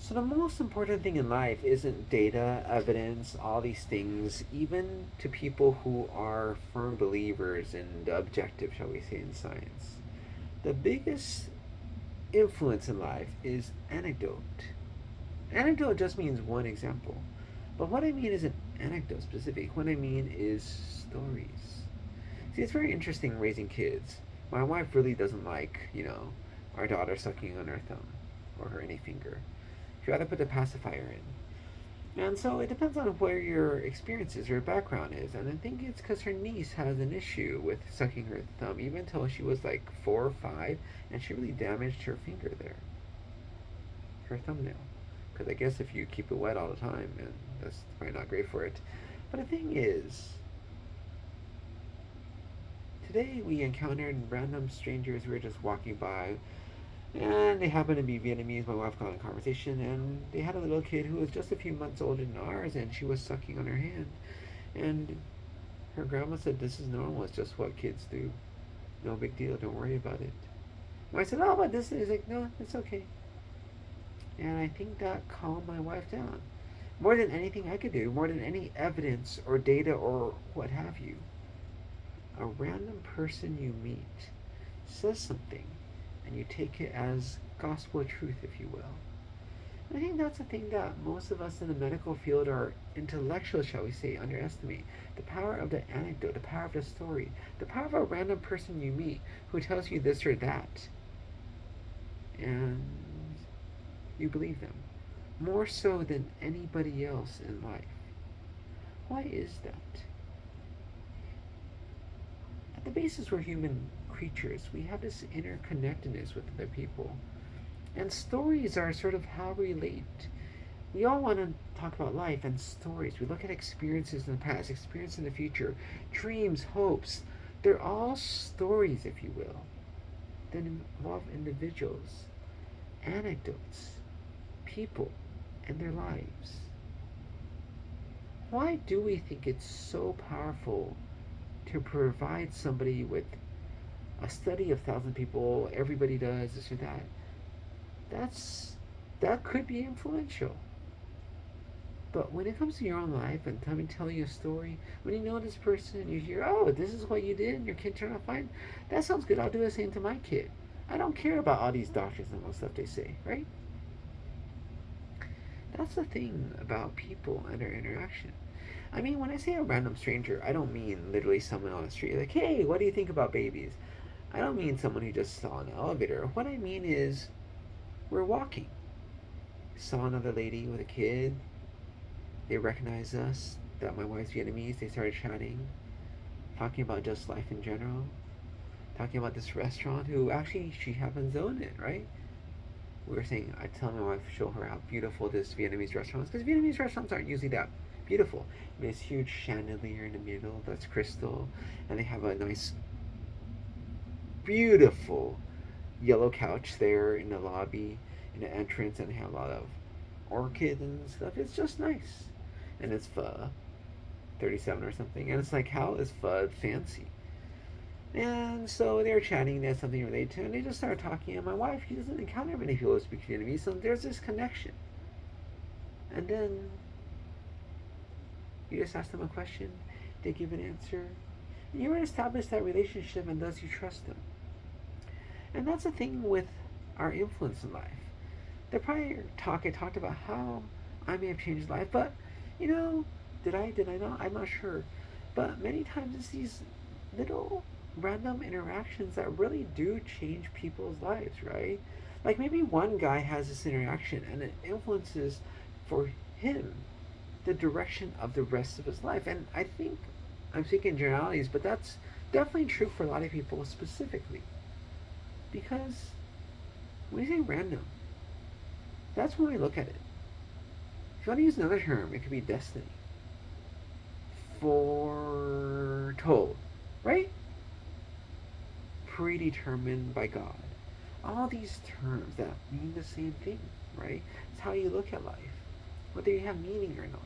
So the most important thing in life isn't data, evidence, all these things, even to people who are firm believers in the objective, shall we say, in science. The biggest influence in life is anecdote. Anecdote just means one example. But what I mean isn't anecdote specific. What I mean is stories. See, it's very interesting raising kids. My wife really doesn't like, our daughter sucking on her thumb or her any finger. She'd rather put the pacifier in. And so it depends on where your experience is, your background is. And I think it's because her niece has an issue with sucking her thumb, even until she was like 4 or 5, and she really damaged her finger there, her thumbnail. Because I guess if you keep it wet all the time, and that's probably not great for it. But the thing is, today we encountered random strangers. We were just walking by, and they happened to be Vietnamese. My wife got in conversation, and they had a little kid who was just a few months older than ours, and she was sucking on her hand. And her grandma said, "This is normal. It's just what kids do. No big deal. Don't worry about it." And I said, "Oh, but this is like, no, it's okay." And I think that calmed my wife down. More than anything I could do, more than any evidence or data or what have you, a random person you meet says something, and you take it as gospel truth, if you will. I think that's the thing that most of us in the medical field or intellectuals, shall we say, underestimate. The power of the anecdote, the power of the story, the power of a random person you meet who tells you this or that, and you believe them. More so than anybody else in life. Why is that? At the basis, we're human creatures. We have this interconnectedness with other people. And stories are sort of how we relate. We all want to talk about life and stories. We look at experiences in the past, experiences in the future, dreams, hopes. They're all stories, if you will, that involve individuals, anecdotes, people, and their lives. Why do we think it's so powerful to provide somebody with a study of 1,000 people, everybody does this or that? That's that could be influential. But when it comes to your own life and somebody telling you a story, when you know this person and you hear, oh, this is what you did and your kid turned out fine, that sounds good. I'll do the same to my kid. I don't care about all these doctors and all the stuff they say, right? That's the thing about people and their interaction. I mean, when I say a random stranger, I don't mean literally someone on the street, like, hey, what do you think about babies? I don't mean someone who just saw an elevator. What I mean is, we're walking. Saw another lady with a kid. They recognized us, that my wife's Vietnamese. They started chatting, talking about just life in general, talking about this restaurant, who actually she happens to own it, right? We were saying, I tell my wife, show her how beautiful this Vietnamese restaurant is, because Vietnamese restaurants aren't usually that beautiful. This huge chandelier in the middle that's crystal, and they have a nice, beautiful yellow couch there in the lobby, in the entrance, and they have a lot of orchids and stuff. It's just nice, and it's pho, 37 or something, and it's like, how is pho fancy? And so they were chatting, they had something related to, and they just started talking. And my wife, she doesn't encounter many people who speak Vietnamese, so there's this connection. And then you just ask them a question, they give an answer, and you establish that relationship, and thus you trust them. And that's the thing with our influence in life. The prior talk, I talked about how I may have changed life, but you know, did I not? I'm not sure. But many times it's these little random interactions that really do change people's lives, right? Like maybe one guy has this interaction and it influences for him the direction of the rest of his life. And I think I'm speaking generalities, but that's definitely true for a lot of people specifically. Because when you say random, that's when we look at it. If you want to use another term, it could be destiny. Foretold, right? Predetermined by God. All these terms that mean the same thing, right? It's how you look at life, whether you have meaning or not.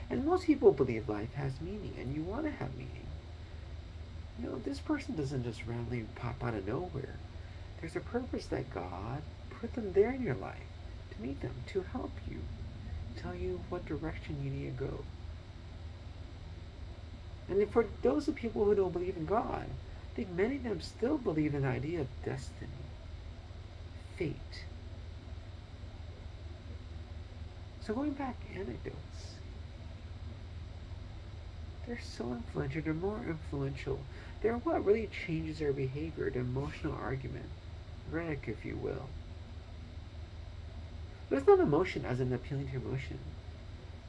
And most people believe life has meaning, and you want to have meaning. You know, this person doesn't just randomly pop out of nowhere. There's a purpose that God put them there in your life to meet them, to help you, tell you what direction you need to go. And for those of people who don't believe in God, I think many of them still believe in the idea of destiny, fate. So going back, anecdotes. They're so influential, they're more influential. They're what really changes our behavior, the emotional argument, rhetoric, if you will. But it's not emotion as in appealing to emotion.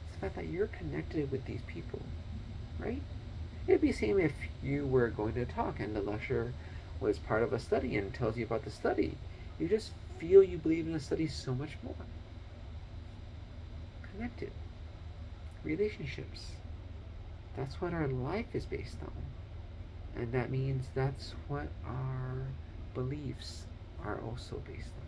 It's the fact that you're connected with these people, right? It'd be the same if you were going to a talk and the lecturer was part of a study and tells you about the study. You just feel you believe in the study so much more. Connected. Relationships. That's what our life is based on. And that means that's what our beliefs are also based on.